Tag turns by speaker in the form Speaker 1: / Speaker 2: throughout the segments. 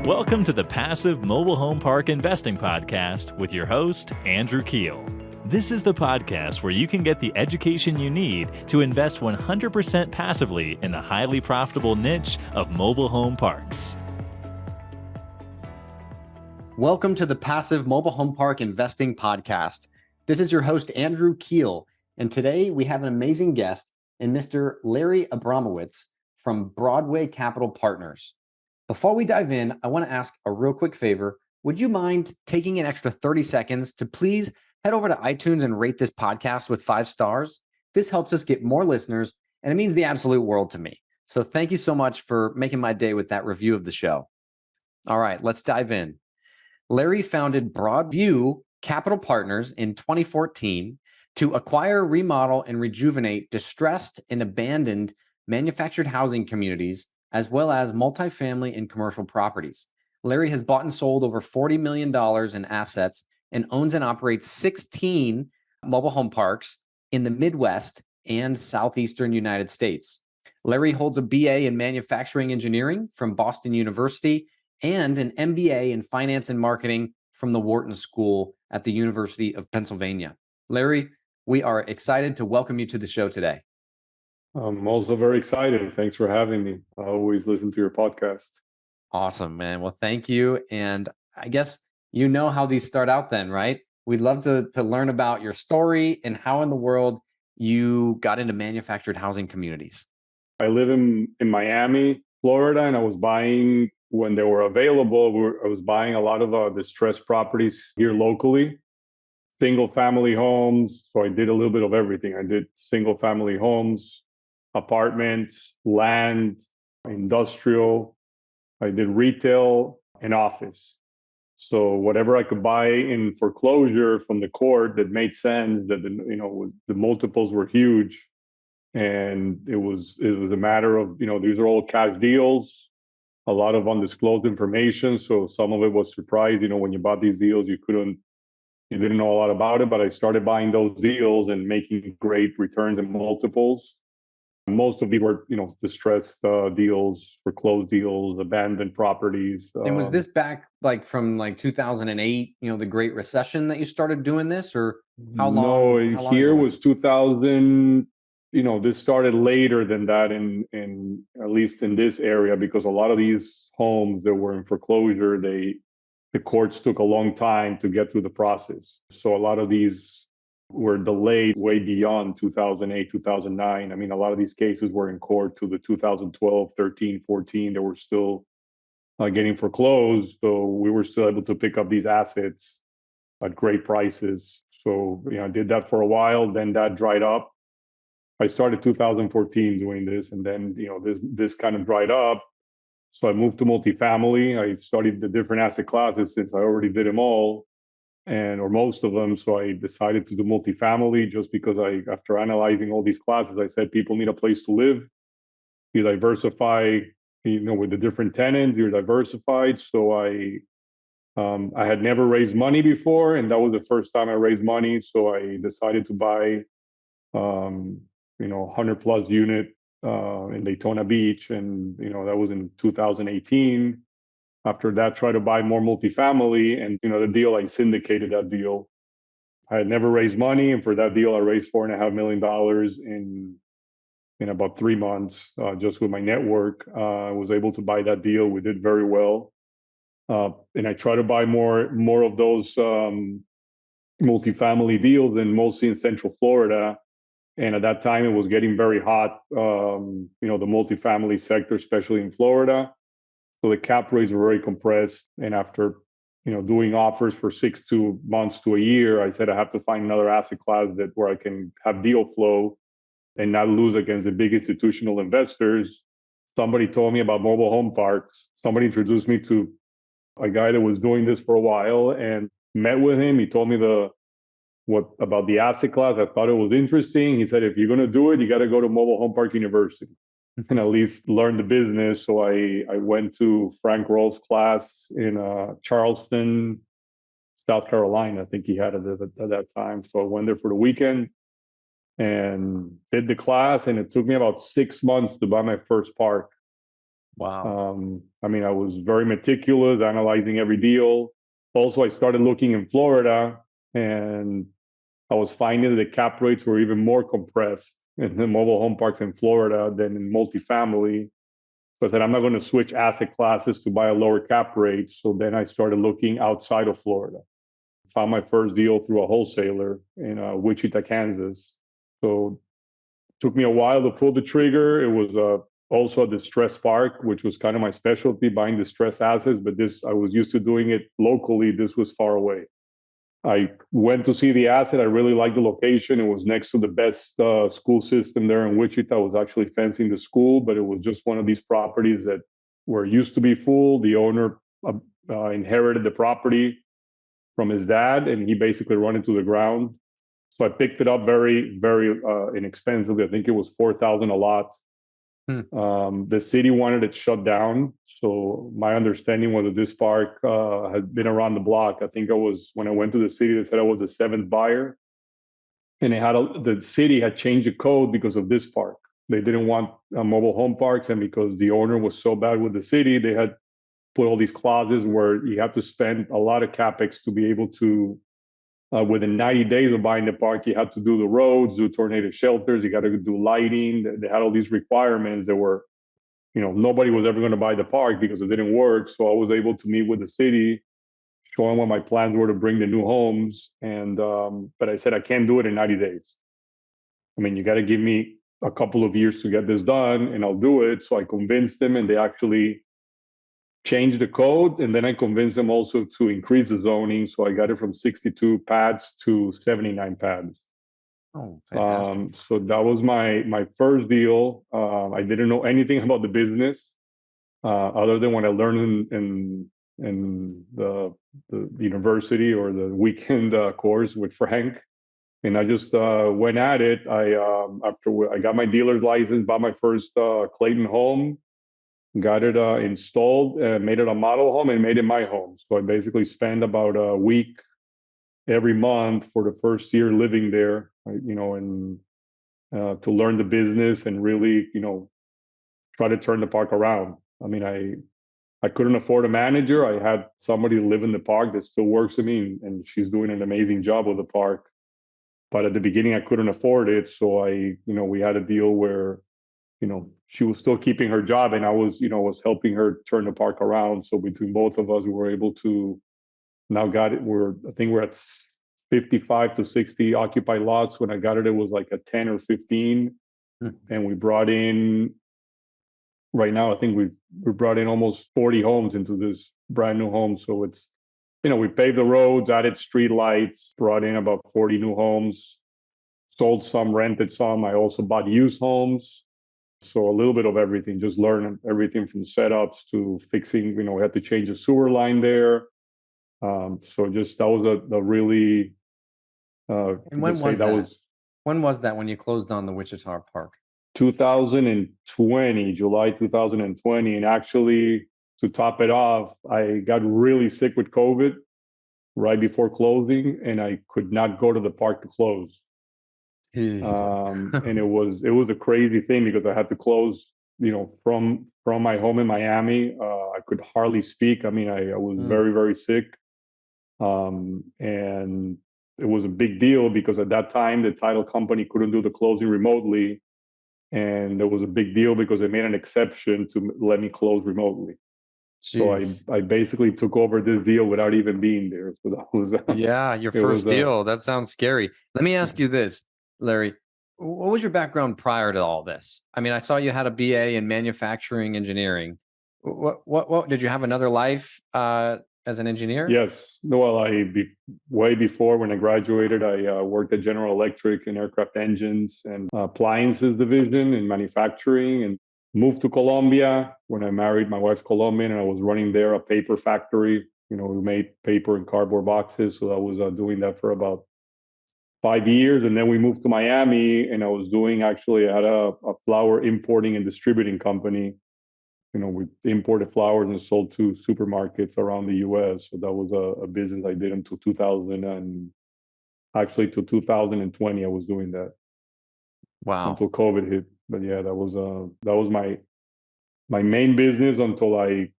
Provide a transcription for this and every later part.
Speaker 1: Welcome to the Passive Mobile Home Park Investing Podcast with your host, Andrew Keel. This is the podcast where you can get the education you need to invest 100% passively in the highly profitable niche of mobile home parks.
Speaker 2: Welcome to the Passive Mobile Home Park Investing Podcast. This is your host, Andrew Keel, and today we have an amazing guest in Mr. Larry Abramowitz from Broadview Capital Partners. Before we dive in, I want to ask a real quick favor. Would you mind taking an extra 30 seconds to please head over to iTunes and rate this podcast with 5 stars? This helps us get more listeners, and it means the absolute world to me. So thank you so much for making my day with that review of the show. All right, let's dive in. Larry founded Broadview Capital Partners in 2014 to acquire, remodel, and rejuvenate distressed and abandoned manufactured housing communities, as well as multifamily and commercial properties. Larry has bought and sold over $40 million in assets and owns and operates 16 mobile home parks in the Midwest and Southeastern United States. Larry holds a BA in manufacturing engineering from Boston University and an MBA in finance and marketing from the Wharton School at the University of Pennsylvania. Larry, we are excited to welcome you to the show today.
Speaker 3: I'm also very excited. Thanks for having me. I always listen to your podcast.
Speaker 2: Awesome, man. Well, thank you. And I guess you know how these start out then, right? We'd love to learn about your story and how in the world you got into manufactured housing communities.
Speaker 3: I live in Miami, Florida, and I was buying, when they were available, I was buying a lot of distressed properties here locally, single family homes. So I did a little bit of everything. I did single family homes, apartments, land, industrial. I did retail and office. So whatever I could buy in foreclosure from the court that made sense, that the multiples were huge, and it was a matter of these are all cash deals, a lot of undisclosed information. So some of it was surprised. When you bought these deals, you didn't know a lot about it. But I started buying those deals and making great returns and multiples. Most of these were, distressed deals, foreclosed deals, abandoned properties.
Speaker 2: And was this back from 2008, the Great Recession that you started doing this, or how long?
Speaker 3: No, here was 2000. This started later than that in at least in this area, because a lot of these homes that were in foreclosure, the courts took a long time to get through the process. So a lot of these were delayed way beyond 2008, 2009. I mean, a lot of these cases were in court to the 2012, 13, 14. They were still getting foreclosed. So we were still able to pick up these assets at great prices. So, I did that for a while. Then that dried up. I started 2014 doing this, and then, this kind of dried up. So I moved to multifamily. I studied the different asset classes since I already did them all, or most of them. So I decided to do multifamily just because after analyzing all these classes, I said people need a place to live. You diversify, with the different tenants, you're diversified. So I had never raised money before, and that was the first time I raised money. So I decided to buy, 100 plus unit in Daytona Beach, and that was in 2018. After that, try to buy more multifamily, and the deal, I syndicated that deal. I had never raised money, and for that deal, I raised $4.5 million in about 3 months, just with my network. I was able to buy that deal. We did very well, and I try to buy more of those multifamily deals, and mostly in Central Florida. And at that time, it was getting very hot, the multifamily sector, especially in Florida. So the cap rates were very compressed. And after, doing offers for 6 months to a year, I said I have to find another asset class where I can have deal flow and not lose against the big institutional investors. Somebody told me about mobile home parks. Somebody introduced me to a guy that was doing this for a while, and met with him. He told me what about the asset class. I thought it was interesting. He said, if you're going to do it, you got to go to Mobile Home Park University and at least learn the business. So I went to Frank Roll's class in Charleston, South Carolina. I think he had it at that time. So I went there for the weekend and did the class. And it took me about 6 months to buy my first park.
Speaker 2: Wow.
Speaker 3: I mean, I was very meticulous, analyzing every deal. Also, I started looking in Florida, and I was finding that the cap rates were even more compressed in the mobile home parks in Florida than in multifamily. So I said, I'm not going to switch asset classes to buy a lower cap rate. So then I started looking outside of Florida. Found my first deal through a wholesaler in Wichita, Kansas. So it took me a while to pull the trigger. It was also a distressed park, which was kind of my specialty, buying distressed assets. But this, I was used to doing it locally. This was far away. I went to see the asset. I really liked the location. It was next to the best school system there in Wichita. I was actually fencing the school, but it was just one of these properties that were used to be full. The owner inherited the property from his dad, and he basically run it to the ground. So I picked it up very, very inexpensively. I think it was $4,000 a lot. The city wanted it shut down. So my understanding was that this park had been around the block. I think when I went to the city, they said I was the seventh buyer. And the city had changed the code because of this park. They didn't want mobile home parks. And because the owner was so bad with the city, they had put all these clauses where you have to spend a lot of CapEx to be able to, within 90 days of buying the park, you had to do the roads, do tornado shelters, you got to do lighting. They had all these requirements that were, nobody was ever going to buy the park because it didn't work. So I was able to meet with the city, show them what my plans were to bring the new homes. And, but I said, I can't do it in 90 days. I mean, you got to give me a couple of years to get this done and I'll do it. So I convinced them, and they actually changed the code. And then I convinced them also to increase the zoning. So I got it from 62 pads to 79 pads.
Speaker 2: Oh, fantastic.
Speaker 3: So that was my first deal. I didn't know anything about the business other than what I learned in the university or the weekend course with Frank. And I just went at it. After I got my dealer's license, bought my first Clayton home, got it installed, made it a model home, and made it my home. So I basically spent about a week every month for the first year living there, and to learn the business and really, try to turn the park around. I mean, I couldn't afford a manager. I had somebody live in the park that still works with me, and she's doing an amazing job with the park. But at the beginning, I couldn't afford it. So we had a deal where, she was still keeping her job, and I was helping her turn the park around. So between both of us, we were able to now got it. I think we're at 55 to 60 occupied lots. When I got it, it was like a 10 or 15. And we brought in, right now, I think we brought in almost 40 homes into this brand new home. So it's, we paved the roads, added street lights, brought in about 40 new homes, sold some, rented some. I also bought used homes. So a little bit of everything, just learning everything from setups to fixing, we had to change a sewer line there. So just that was a really,
Speaker 2: And when was
Speaker 3: that
Speaker 2: that?
Speaker 3: was
Speaker 2: When was that when you closed on the Wichita Park?
Speaker 3: 2020, July 2020. And actually, to top it off, I got really sick with COVID right before closing, and I could not go to the park to close. And it was a crazy thing because I had to close, from my home in Miami. I could hardly speak. I mean, I was very, very sick. And it was a big deal because at that time, the title company couldn't do the closing remotely. And it was a big deal because they made an exception to let me close remotely.
Speaker 2: Jeez.
Speaker 3: So I basically took over this deal without even being there. So that was
Speaker 2: Yeah, your
Speaker 3: it was
Speaker 2: first deal. That sounds scary. Let me ask you this, Larry. What was your background prior to all this? I mean, I saw you had a BA in manufacturing engineering. What did you have another life as an engineer?
Speaker 3: Yes. Well, way before when I graduated, I worked at General Electric in aircraft engines and appliances division in manufacturing, and moved to Colombia when I married. My wife's Colombian, and I was running there a paper factory. We made paper and cardboard boxes. So I was doing that for about 5 years. And then we moved to Miami, and I had a flour importing and distributing company. We imported flowers and sold to supermarkets around the U.S. So that was a business I did until 2000, and actually till 2020 I was doing that.
Speaker 2: Wow.
Speaker 3: Until COVID hit. But yeah, that was my my main business until I,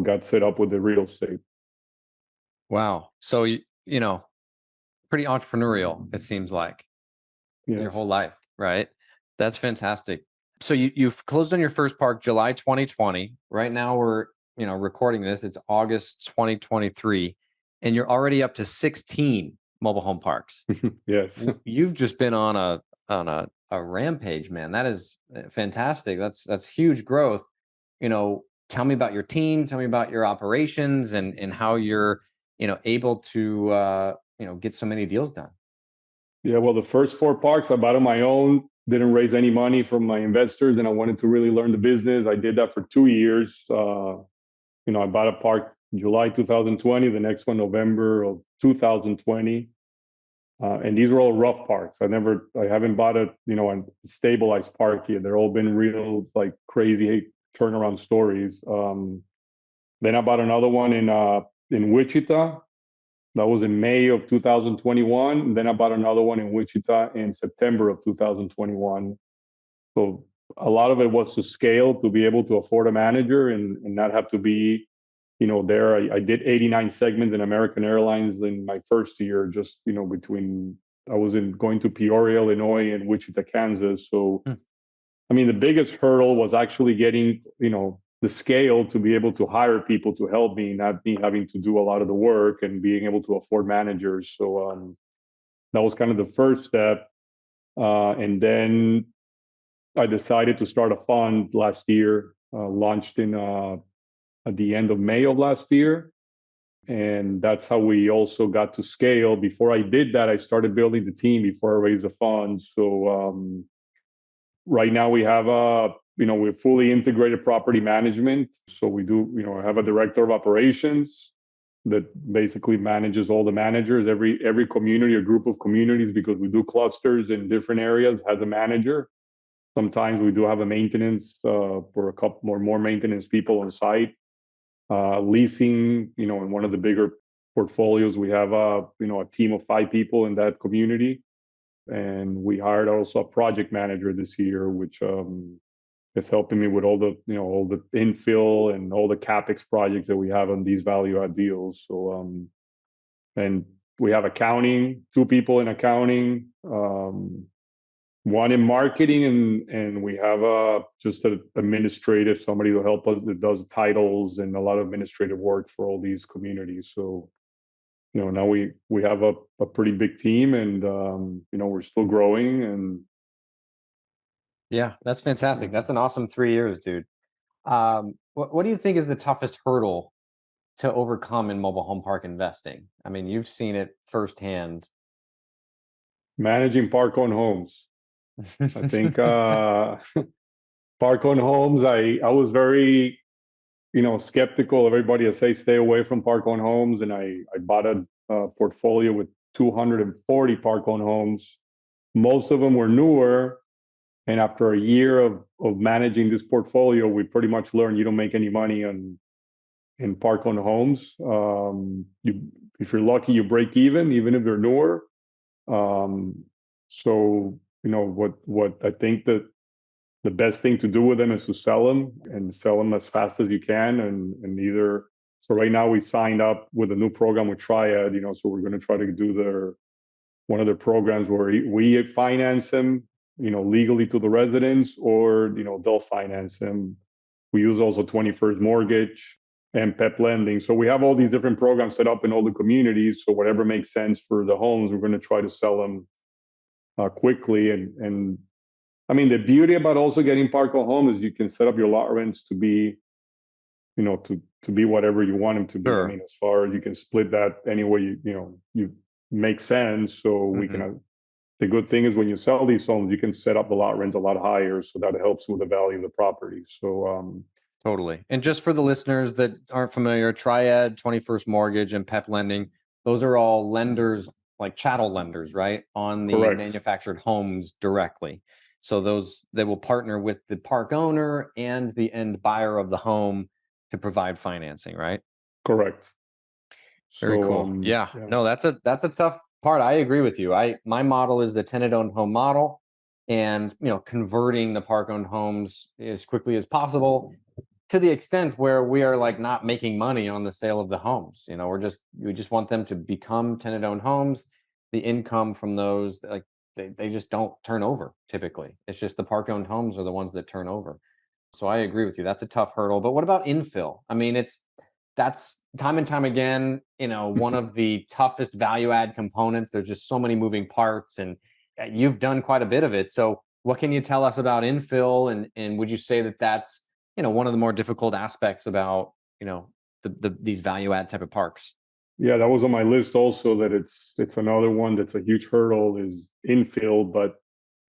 Speaker 3: got set up with the real estate.
Speaker 2: Wow. So, pretty entrepreneurial, it seems like, your
Speaker 3: Yes.
Speaker 2: whole life, right? That's fantastic. So you've closed on your first park July 2020. Right now we're, recording this. It's August 2023, and you're already up to 16 mobile home parks.
Speaker 3: Yes.
Speaker 2: You've just been on a rampage, man. That is fantastic. That's huge growth. Tell me about your team. Tell me about your operations and how you're, able to, get so many deals done.
Speaker 3: Yeah, well, the first 4 parks I bought on my own, didn't raise any money from my investors, and I wanted to really learn the business. I did that for 2 years. I bought a park July 2020, the next one November of 2020. And these were all rough parks. I haven't bought a stabilized park yet. They're all been real like crazy turnaround stories. Then I bought another one in Wichita. That was in May of 2021. And then I bought another one in Wichita in September of 2021. So a lot of it was to scale, to be able to afford a manager and not have to be, there. I did 89 segments in American Airlines in my first year, just, between I was going to Peoria, Illinois and Wichita, Kansas. So, I mean, the biggest hurdle was actually getting, the scale to be able to hire people to help me, not me having to do a lot of the work and being able to afford managers. So that was kind of the first step. And then I decided to start a fund last year, launched at the end of May of last year. And that's how we also got to scale. Before I did that, I started building the team before I raised the funds. So right now we have we're fully integrated property management. So we do, I have a director of operations that basically manages all the managers. Every community or group of communities, because we do clusters in different areas, has a manager. Sometimes we do have a maintenance for a couple more maintenance people on site. Leasing, in one of the bigger portfolios, we have a team of 5 people in that community. And we hired also a project manager this year, which is helping me with all the infill and all the capex projects that we have on these value add deals. So and we have accounting, 2 people in accounting, one in marketing, and we have just an administrative, somebody to help us that does titles and a lot of administrative work for all these communities. So now we have a pretty big team, and we're still growing. And
Speaker 2: Yeah, that's fantastic. That's an awesome 3 years, dude. What do you think is the toughest hurdle to overcome in mobile home park investing? I mean, you've seen it firsthand.
Speaker 3: managing park-owned homes, I think park-owned homes, I was very skeptical of everybody that say stay away from park-owned homes, and I bought a portfolio with 240 park-owned homes. Most of them were newer, and after a year of managing this portfolio, we pretty much learned you don't make any money in park-owned homes. If you're lucky, you break even if they're newer. So what I think that the best thing to do with them is to sell them as fast as you can, and either. So right now we signed up with a new program with Triad, so we're going to try to do one of their programs where we finance them, legally to the residents, or they'll finance them. We use also 21st Mortgage and PEP lending. So we have all these different programs set up in all the communities. So whatever makes sense for the homes, we're going to try to sell them quickly. And I mean, the beauty about also getting park-owned home is you can set up your lot rents to be, to be whatever you want them to be.
Speaker 2: Sure.
Speaker 3: I mean, as far as you can split that any way you make sense. So we can. The good thing is when you sell these homes, you can set up the lot rents a lot higher, so that helps with the value of the property. So
Speaker 2: Totally. And just for the listeners that aren't familiar, Triad, 21st Mortgage, and PEP Lending, those are all lenders, like chattel lenders, right? On the
Speaker 3: Correct.
Speaker 2: manufactured homes directly. So they will partner with the park owner and the end buyer of the home to provide financing, right?
Speaker 3: Correct.
Speaker 2: Very cool. Yeah. No, that's a tough part. I agree with you. My model is the tenant-owned home model, and converting the park-owned homes as quickly as possible. to the extent where we are like not making money on the sale of the homes. We just want them to become tenant-owned homes. The income from those, like they just don't turn over typically. It's just the park-owned homes are the ones that turn over. So I agree with you. That's a tough hurdle. But what about infill? I mean, that's time and time again, one of the toughest value add components. There's just so many moving parts, and you've done quite a bit of it. So what can you tell us about infill? And would you say that that's, one of the more difficult aspects about, these value add type of parks?
Speaker 3: Yeah, that was on my list also, that it's another one that's a huge hurdle is infill. But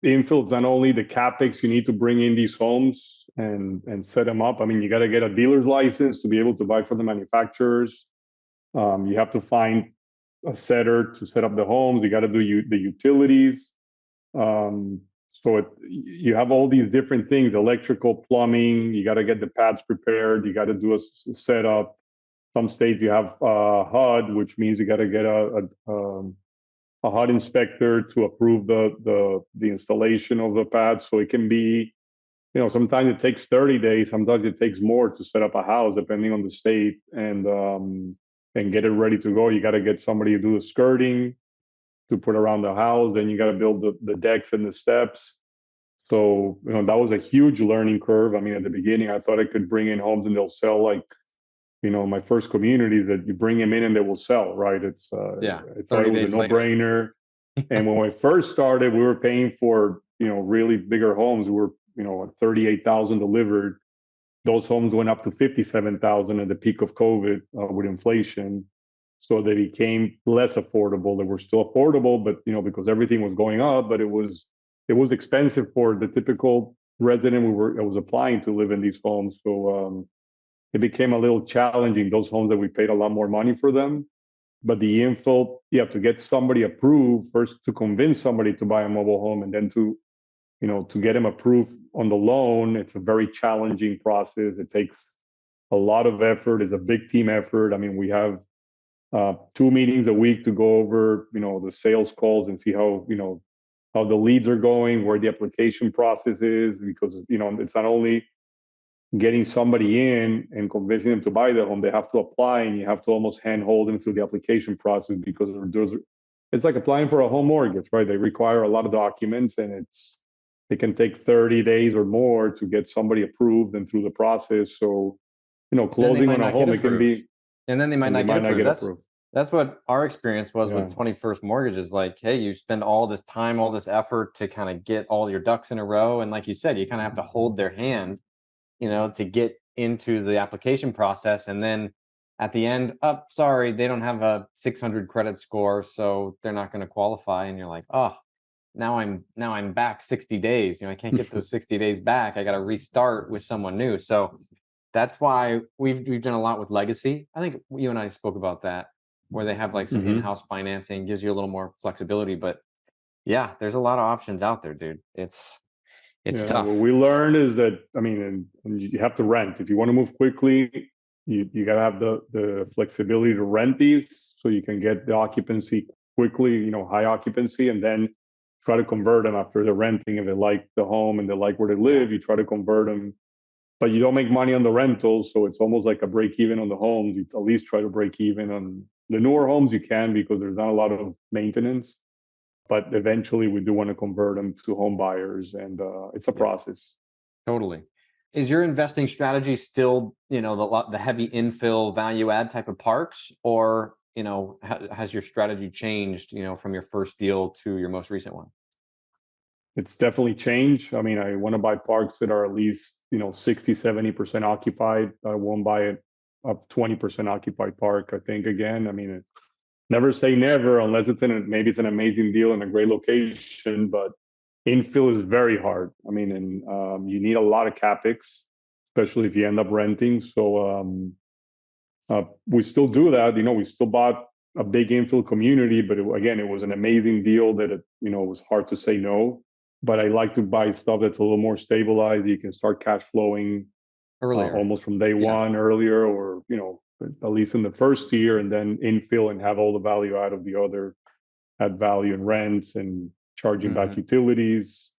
Speaker 3: infill is not only the capex you need to bring in these homes and set them up. I mean, you got to get a dealer's license to be able to buy from the manufacturers. You have to find a setter to set up the homes. You got to do the utilities. So you have all these different things: electrical, plumbing. You got to get the pads prepared. You got to do a setup. Some states you have HUD, which means you got to get a HUD inspector to approve the installation of the pads. So it can be, sometimes it takes 30 days. Sometimes it takes more to set up a house, depending on the state, and get it ready to go. You got to get somebody to do the skirting to put around the house. Then you got to build the decks and the steps. So, that was a huge learning curve. I mean, at the beginning, I thought I could bring in homes and they'll sell like, my first community, that you bring them in and they will sell, right? I thought it was a no-brainer. And when I first started, we were paying for, really bigger homes. We were, at 38,000 delivered. Those homes went up to 57,000 at the peak of COVID with inflation. So they became less affordable. They were still affordable, but, because everything was going up, but it was expensive for the typical resident I was applying to live in these homes. So it became a little challenging, those homes that we paid a lot more money for them. But the infill, you have to get somebody approved first, to convince somebody to buy a mobile home, and then to get them approved on the loan. It's a very challenging process. It takes a lot of effort. It's a big team effort. I mean, we have 2 meetings a week to go over, the sales calls and see how the leads are going, where the application process is, because, it's not only getting somebody in and convincing them to buy the home. They have to apply, and you have to almost handhold them through the application process, because it's like applying for a home mortgage, right? They require a lot of documents, and it can take 30 days or more to get somebody approved and through the process. So, closing on a home, it can be,
Speaker 2: and then they might not get approved. That's what our experience was with 21st Mortgages. Like, hey, you spend all this time, all this effort to kind of get all your ducks in a row. And like you said, you kind of have to hold their hand, to get into the application process. And then at the end, sorry, they don't have a 600 credit score, so they're not going to qualify. And you're like, oh, now I'm back 60 days. I can't get those 60 days back. I got to restart with someone new. So that's why we've done a lot with Legacy. I think you and I spoke about that, where they have like some in-house financing, gives you a little more flexibility. But yeah, there's a lot of options out there, dude. It's tough.
Speaker 3: What we learned is that, I mean, and you have to rent. If you want to move quickly, you got to have the flexibility to rent these, so you can get the occupancy quickly, high occupancy, and then try to convert them after they're renting. If they like the home and they like where they live, you try to convert them. But you don't make money on the rentals, so it's almost like a break even on the homes. You at least try to break even on the newer homes. You can, because there's not a lot of maintenance. But eventually, we do want to convert them to home buyers, and it's a process.
Speaker 2: Totally. Is your investing strategy still, the heavy infill value add type of parks, or has your strategy changed, from your first deal to your most recent one?
Speaker 3: It's definitely changed. I mean, I want to buy parks that are at least 60-70% occupied. I won't buy a 20% occupied park. I think, again, I mean, never say never, unless maybe it's an amazing deal in a great location. But infill is very hard. I mean, and you need a lot of capex, especially if you end up renting. So we still do that. We still bought a big infill community, but again, it was an amazing deal that it was hard to say no. But I like to buy stuff that's a little more stabilized. You can start cash flowing earlier, almost from day one, earlier, or at least in the first year, and then infill and have all the value out of the other, add value in rents and charging back utilities.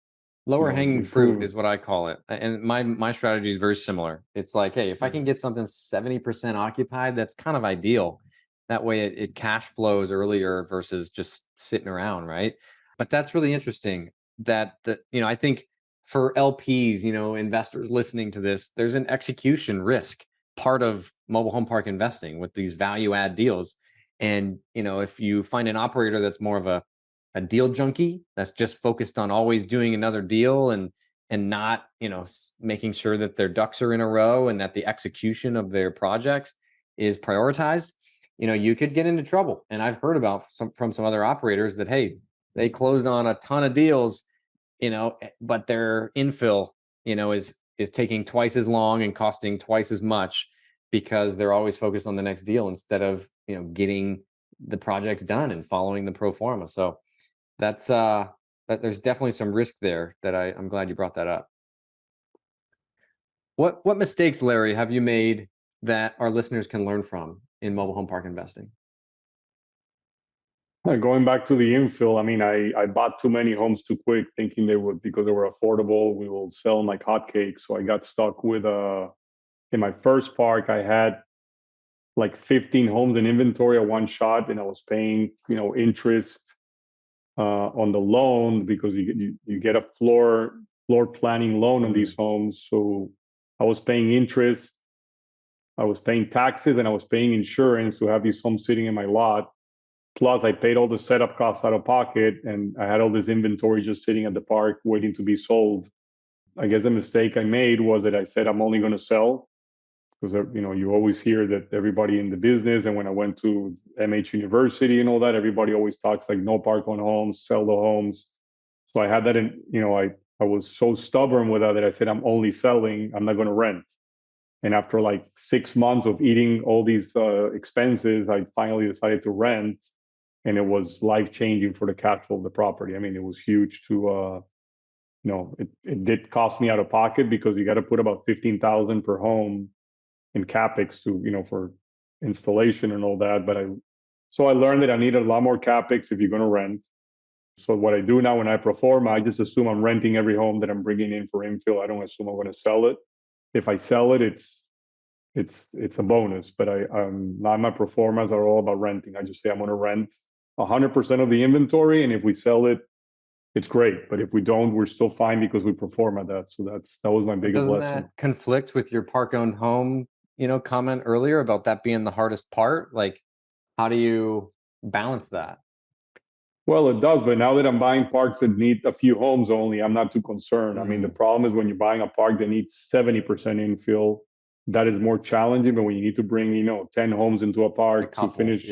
Speaker 2: Lower hanging fruit
Speaker 3: improve.
Speaker 2: is what I call it. And my strategy is very similar. It's like, hey, if I can get something 70% occupied, that's kind of ideal. That way it cash flows earlier versus just sitting around, right? But that's really interesting that I think for LPs, investors listening to this, there's an execution risk part of mobile home park investing with these value add deals. And, if you find an operator that's more of a deal junkie that's just focused on always doing another deal and not making sure that their ducks are in a row and that the execution of their projects is prioritized, you could get into trouble. And I've heard about from some other operators that, hey, they closed on a ton of deals, but their infill is taking twice as long and costing twice as much because they're always focused on the next deal instead of getting the projects done and following the pro forma. So that's there's definitely some risk there that I'm glad you brought that up. What mistakes, Larry, have you made that our listeners can learn from in mobile home park investing?
Speaker 3: Going back to the infill, I mean, I bought too many homes too quick, thinking they would, because they were affordable, we will sell them like hotcakes. So I got stuck with in my first park, I had like 15 homes in inventory at one shot, and I was paying interest on the loan because you get a floor planning loan on these homes. So I was paying interest, I was paying taxes, and I was paying insurance to have these homes sitting in my lot. Plus, I paid all the setup costs out of pocket, and I had all this inventory just sitting at the park waiting to be sold. I guess the mistake I made was that I said I'm only going to sell, because you always hear that everybody in the business, and when I went to MH University and all that, everybody always talks like no park on homes, sell the homes. So I had that in, I was so stubborn with that I said I'm only selling, I'm not going to rent. And after like 6 months of eating all these expenses, I finally decided to rent, and it was life changing for the cash flow of the property. I mean, it was huge to, it did cost me out of pocket because you got to put about 15,000 per home in capex to, for installation and all that. So I learned that I needed a lot more capex if you're going to rent. So what I do now when I perform, I just assume I'm renting every home that I'm bringing in for infill. I don't assume I'm going to sell it. If I sell it, it's a bonus. But not my performance are all about renting. I just say I'm going to rent 100% of the inventory, and if we sell it, it's great. But if we don't, we're still fine because we perform at that. So that was my biggest lesson.
Speaker 2: Doesn't that conflict with your park-owned home, comment earlier about that being the hardest part? Like, how do you balance that?
Speaker 3: Well, it does, but now that I'm buying parks that need a few homes only, I'm not too concerned. I mean, the problem is when you're buying a park that needs 70% infill, that is more challenging. But when you need to bring, 10 homes into a park to finish,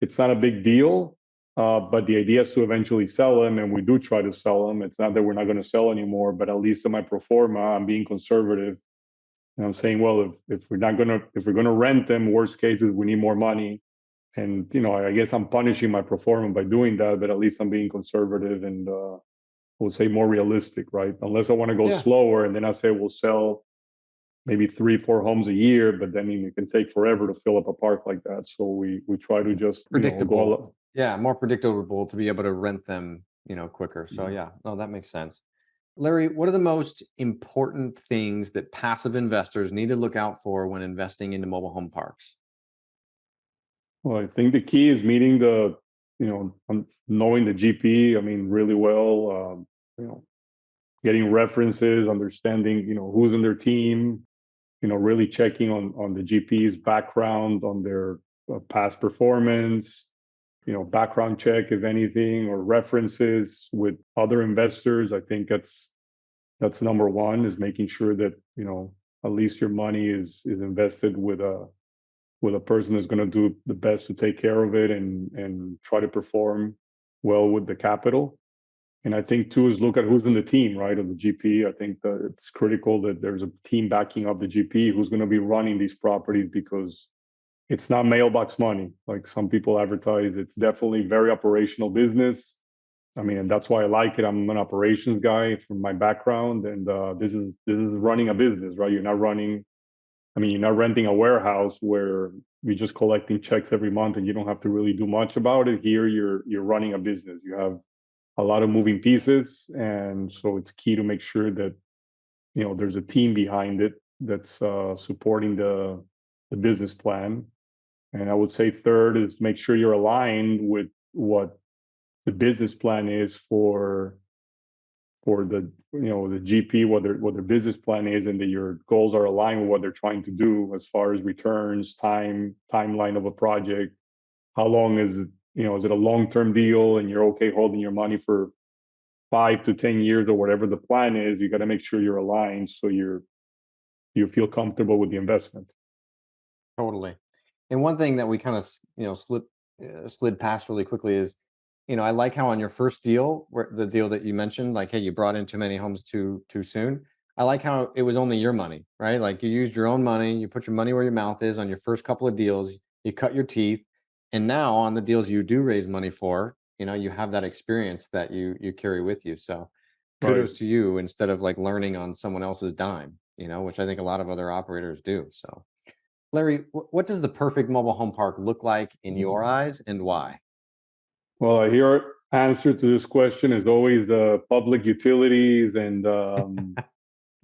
Speaker 3: it's not a big deal. But the idea is to eventually sell them, and we do try to sell them. It's not that we're not going to sell anymore, but at least in my pro forma, I'm being conservative. And I'm saying, well, if we're gonna rent them, worst case is we need more money. And I guess I'm punishing my performance by doing that, but at least I'm being conservative and we'll say more realistic, right? Unless I want to go slower, and then I say we'll sell maybe 3-4 homes a year, but then it can take forever to fill up a park like that. So we try to just
Speaker 2: predictable, more predictable to be able to rent them, quicker. So no, that makes sense. Larry, what are the most important things that passive investors need to look out for when investing into mobile home parks?
Speaker 3: Well, I think the key is meeting knowing the GP, I mean, really well, getting references, understanding, who's in their team, really checking on the GP's background, on their past performance, background check, if anything, or references with other investors. I think that's number one, is making sure that, at least your money is invested with a person who's going to do the best to take care of it and try to perform well with the capital. And I think too is look at who's in the team, right, of the GP. I think that it's critical that there's a team backing up the GP who's going to be running these properties, because it's not mailbox money like some people advertise. It's definitely very operational business. I mean, and that's why I like it. I'm an operations guy from my background, and this is running a business, right? You're not renting a warehouse where you're just collecting checks every month and you don't have to really do much about it. Here, you're running a business. You have a lot of moving pieces, and so it's key to make sure that there's a team behind it that's supporting the business plan. And I would say third is make sure you're aligned with what the business plan is for the the GP, what their business plan is, and that your goals are aligned with what they're trying to do as far as returns, timeline of a project. How long is it? Is it a long-term deal, and you're okay holding your money for 5 to 10 years or whatever the plan is? You got to make sure you're aligned so you feel comfortable with the investment.
Speaker 2: Totally. And one thing that we kind of slid past really quickly is, I like how on your first deal, where the deal that you mentioned, like, hey, you brought in too many homes too soon. I like how it was only your money, right? Like you used your own money, you put your money where your mouth is on your first couple of deals, you cut your teeth, and now on the deals you do raise money for, you have that experience that you carry with you. So kudos
Speaker 3: Right.
Speaker 2: to you, instead of like learning on someone else's dime, which I think a lot of other operators do. So Larry, what does the perfect mobile home park look like in your eyes, and why?
Speaker 3: Well, I hear answer to this question is always the public utilities and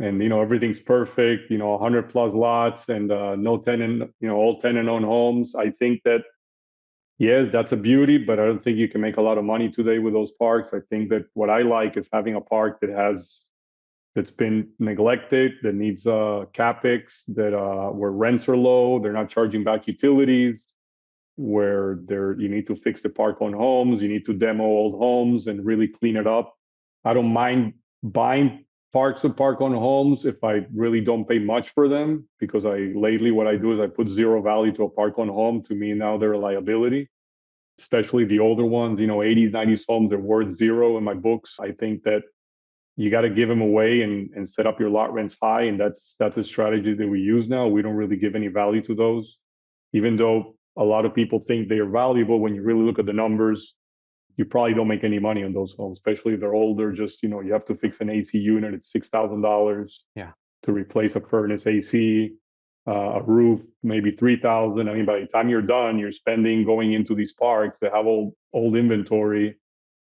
Speaker 3: everything's perfect. 100 plus lots and no tenant, all tenant owned homes. I think that yes, that's a beauty, but I don't think you can make a lot of money today with those parks. I think that what I like is having a park that's been neglected, that needs capex, that where rents are low, they're not charging back utilities, where you need to fix the park on homes, you need to demo old homes and really clean it up. I don't mind buying parks of park on homes if I really don't pay much for them, because lately what I do is I put zero value to a park on home. To me now they're a liability, especially the older ones. 80s, 90s homes, they're worth zero in my books. I think that you got to give them away and set up your lot rents high, and that's a strategy that we use now. We don't really give any value to those, even though a lot of people think they are valuable. When you really look at the numbers, you probably don't make any money on those homes, especially if they're older. Just you have to fix an AC unit, it's $6,000.
Speaker 2: Yeah.
Speaker 3: To replace a furnace, AC, a roof, maybe 3,000. I mean, by the time you're done, you're spending going into these parks that have old inventory.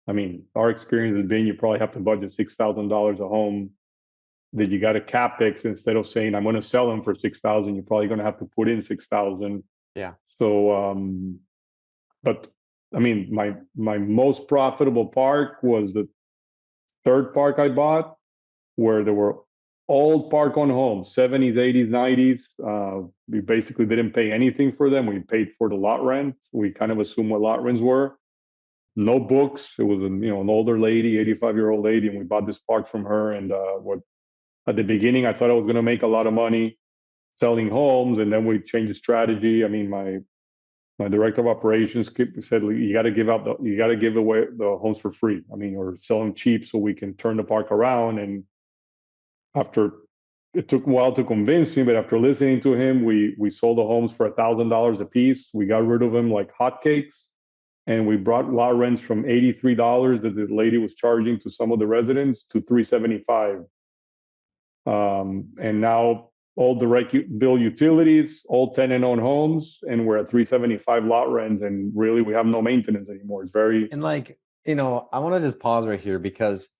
Speaker 3: I mean, our experience has been you probably have to budget $6,000 a home, that you got a capex. Instead of saying I'm going to sell them for 6,000, you're probably going to have to put in 6,000.
Speaker 2: Yeah.
Speaker 3: So, but I mean, my most profitable park was the third park I bought, where there were old park on homes, 70s, 80s, 90s. We basically didn't pay anything for them. We paid for the lot rent. We kind of assumed what lot rents were. No books. It was an older lady, 85-year-old lady, and we bought this park from her. And at the beginning, I thought I was going to make a lot of money selling homes, and then we changed the strategy. I mean, my director of operations said you got to give away the homes for free. I mean, or sell them cheap so we can turn the park around. And after it took a while to convince me, but after listening to him, we sold the homes for $1,000 a piece. We got rid of them like hotcakes. And we brought lot rents from $83 that the lady was charging to some of the residents to $375. And now all direct bill utilities, all tenant-owned homes, and we're at $375 lot rents. And really, we have no maintenance anymore. It's very
Speaker 2: And like, I want to just pause right here, because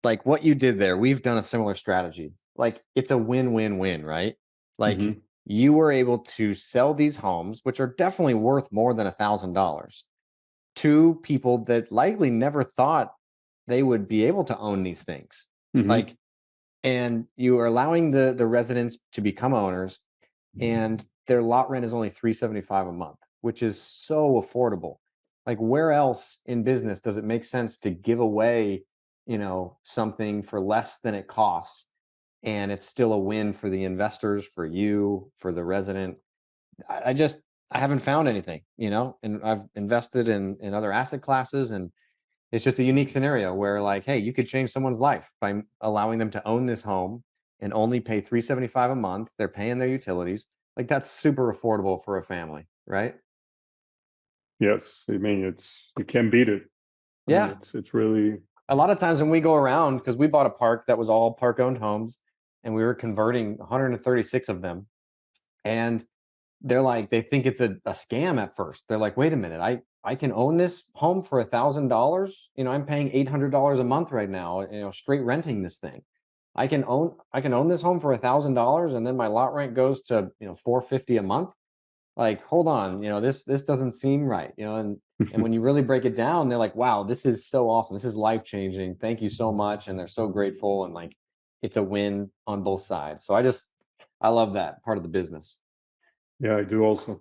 Speaker 2: like what you did there, we've done a similar strategy. Like it's a win-win-win, right? Like
Speaker 3: Mhm.
Speaker 2: you were able to sell these homes, which are definitely worth more than $1,000, to people that likely never thought they would be able to own these things.
Speaker 3: Mhm.
Speaker 2: Like, and you are allowing the residents to become owners, and their lot rent is only $375 a month, which is so affordable. Like where else in business does it make sense to give away, something for less than it costs, and it's still a win for the investors, for you, for the resident? I haven't found anything, and I've invested in other asset classes, and it's just a unique scenario where, like, hey, you could change someone's life by allowing them to own this home and only pay $375 a month. They're paying their utilities. Like that's super affordable for a family, right?
Speaker 3: Yes. I mean, you can't beat it. I mean,
Speaker 2: Yeah.
Speaker 3: it's really
Speaker 2: A lot of times when we go around, because we bought a park that was all park owned homes, and we were converting 136 of them. And they're like, they think it's a scam at first. They're like, wait a minute, I can own this home for $1,000. I'm paying $800 a month right now, straight renting this thing. I can own this home for $1,000, and then my lot rent goes to, $450 a month. Like, hold on, this doesn't seem right, and when you really break it down, they're like, wow, this is so awesome. This is life changing. Thank you so much. And they're so grateful. And like, it's a win on both sides. So I love that part of the business.
Speaker 3: Yeah, I do also.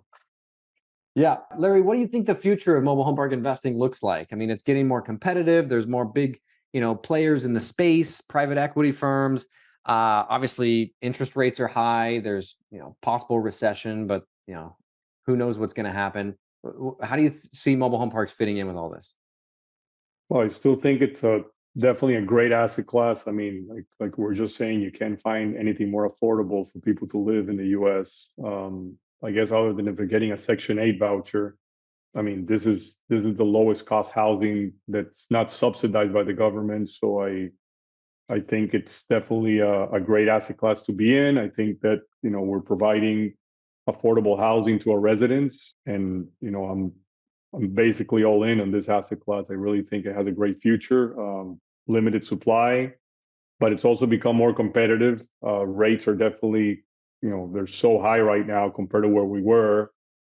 Speaker 2: Yeah. Larry, what do you think the future of mobile home park investing looks like? I mean, it's getting more competitive. There's more big, players in the space, private equity firms. Obviously, interest rates are high. There's, possible recession, but, who knows what's going to happen? How do you see mobile home parks fitting in with all this?
Speaker 3: Well, I still think it's definitely a great asset class. I mean, like we're just saying, you can't find anything more affordable for people to live in the U.S. I guess other than if they're getting a Section 8 voucher. I mean, this is the lowest cost housing that's not subsidized by the government. So I think it's definitely a great asset class to be in. I think that we're providing affordable housing to our residents, and I'm basically all in on this asset class. I really think it has a great future. Limited supply, but it's also become more competitive. Rates are definitely, they're so high right now compared to where we were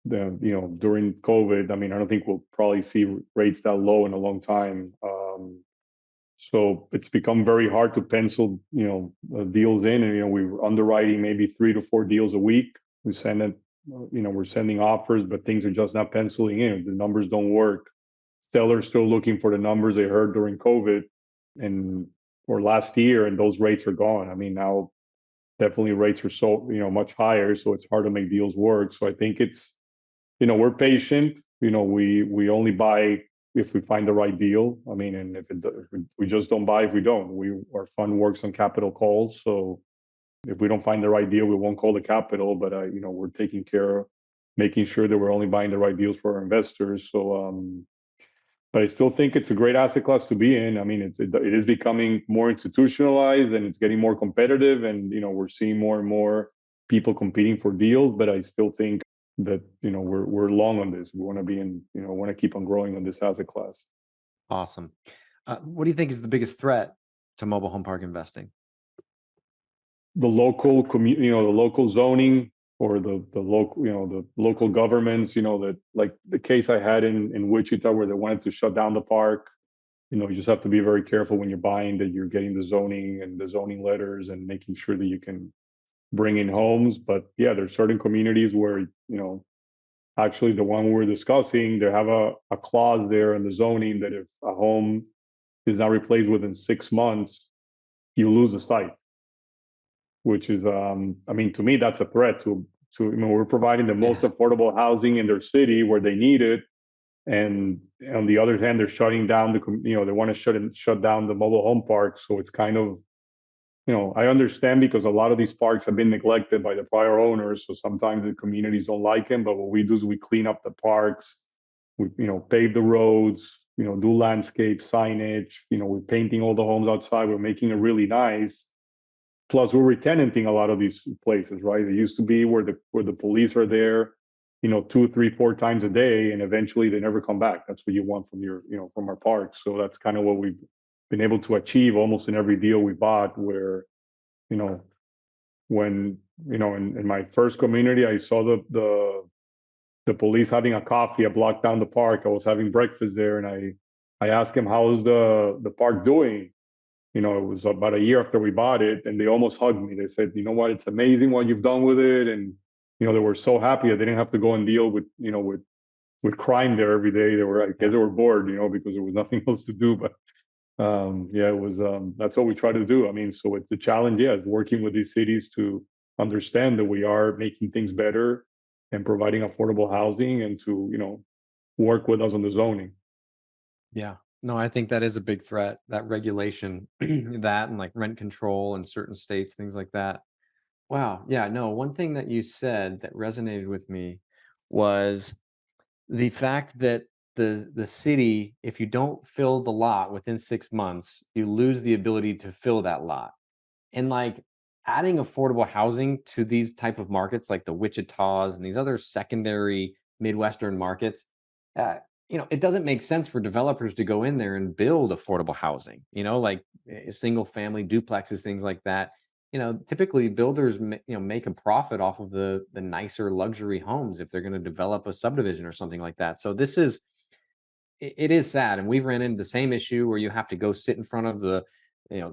Speaker 3: during COVID. I mean, I don't think we'll probably see rates that low in a long time. So it's become very hard to pencil, deals in, and we're underwriting maybe 3 to 4 deals a week. We send it, we're sending offers, but things are just not penciling in. The numbers don't work. Sellers still looking for the numbers they heard during COVID and or last year, and those rates are gone. I mean, now definitely rates are so much higher, so it's hard to make deals work. So I think it's we're patient. We only buy if we find the right deal. I mean, and if we just don't buy if we don't. Our fund works on capital calls, so if we don't find the right deal, we won't call the capital. But we're taking care of making sure that we're only buying the right deals for our investors. So, but I still think it's a great asset class to be in. I mean, it is becoming more institutionalized and it's getting more competitive, and we're seeing more and more people competing for deals. But I still think that we're long on this. We want to be in, want to keep on growing on this asset class.
Speaker 2: Awesome. What do you think is the biggest threat to mobile home park investing?
Speaker 3: The local community, the local zoning, or the local, the local governments, that, like the case I had in Wichita where they wanted to shut down the park. You just have to be very careful when you're buying that you're getting the zoning and the zoning letters and making sure that you can bring in homes. But yeah, there's certain communities where, actually the one we're discussing, they have a clause there in the zoning that if a home is not replaced within 6 months, you lose the site, which is, I mean, to me, that's a threat we're providing the most affordable housing in their city where they need it. And on the other hand, they're shutting down they want to shut down the mobile home parks. So it's kind of, I understand because a lot of these parks have been neglected by the prior owners. So sometimes the communities don't like them. But what we do is we clean up the parks, we pave the roads, do landscape signage. We're painting all the homes outside. We're making it really nice. Plus, we're re-tenanting a lot of these places, right? It used to be where the police are there, 2, 3, 4 times a day, and eventually they never come back. That's what you want from from our parks. So that's kind of what we've been able to achieve almost in every deal we bought. Where, when in my first community, I saw the police having a coffee a block down the park. I was having breakfast there, and I asked him, how's the park doing? It was about a year after we bought it, and they almost hugged me. They said, you know what, it's amazing what you've done with it. And they were so happy that they didn't have to go and deal with with crime there every day. I guess they were bored, because there was nothing else to do. But yeah, it was that's what we try to do. I mean, so it's a challenge. Yeah, it's working with these cities to understand that we are making things better and providing affordable housing, and to work with us on the zoning.
Speaker 2: Yeah. No, I think that is a big threat, that regulation, that and like rent control in certain states, things like that. Wow. Yeah. No, one thing that you said that resonated with me was the fact that the city, if you don't fill the lot within 6 months, you lose the ability to fill that lot. And like, adding affordable housing to these type of markets like the Wichitas and these other secondary Midwestern markets, it doesn't make sense for developers to go in there and build affordable housing, like single family duplexes, things like that. Typically builders make a profit off of the nicer luxury homes if they're going to develop a subdivision or something like that. So it is sad, and we've ran into the same issue where you have to go sit in front of the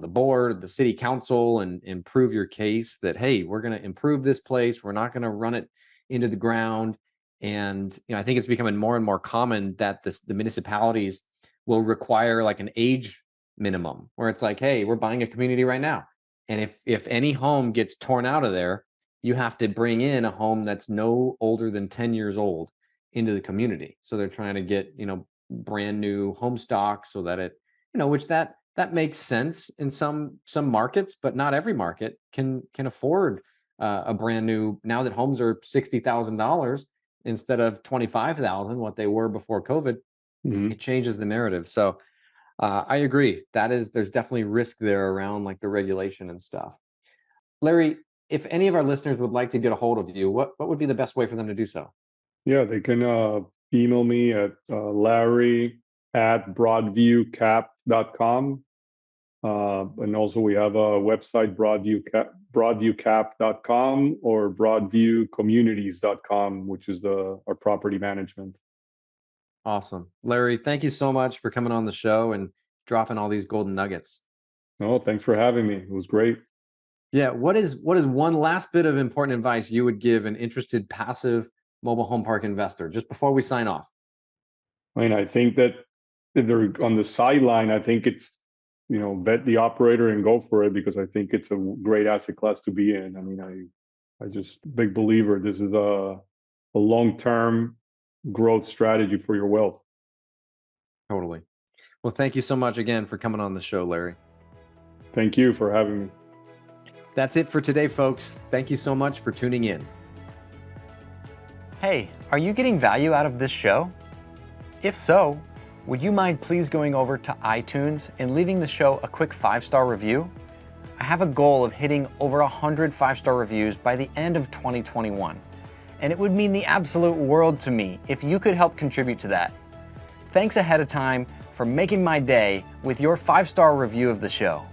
Speaker 2: board, the city council, and prove your case that, hey, we're going to improve this place, we're not going to run it into the ground. And I think it's becoming more and more common that the municipalities will require like an age minimum, where it's like, hey, we're buying a community right now, and if any home gets torn out of there, you have to bring in a home that's no older than 10 years old into the community. So they're trying to get brand new home stock, so that which that makes sense in some markets, but not every market can afford a brand new, now that homes are $60,000 instead of 25,000, what they were before COVID. It changes the narrative. So I agree. There's definitely risk there around like the regulation and stuff. Larry, if any of our listeners would like to get a hold of you, what would be the best way for them to do so?
Speaker 3: Yeah, they can email me at larry@broadviewcap.com. And also we have a website, broadviewcap.com, or broadviewcommunities.com, which is our property management.
Speaker 2: Awesome. Larry, thank you so much for coming on the show and dropping all these golden nuggets.
Speaker 3: Oh, thanks for having me. It was great.
Speaker 2: Yeah. What is one last bit of important advice you would give an interested passive mobile home park investor just before we sign off?
Speaker 3: I mean, I think that if they're on the sideline, I think it's, bet the operator and go for it, because I think it's a great asset class to be in. I mean, I just big believer this is a long-term growth strategy for your wealth.
Speaker 2: Totally. Well, thank you so much again for coming on the show, Larry.
Speaker 3: Thank you for having me.
Speaker 2: That's it for today, folks. Thank you so much for tuning in.
Speaker 4: Hey, are you getting value out of this show? If so, would you mind please going over to iTunes and leaving the show a quick 5-star review? I have a goal of hitting over 100 5-star reviews by the end of 2021, and it would mean the absolute world to me if you could help contribute to that. Thanks ahead of time for making my day with your 5-star review of the show.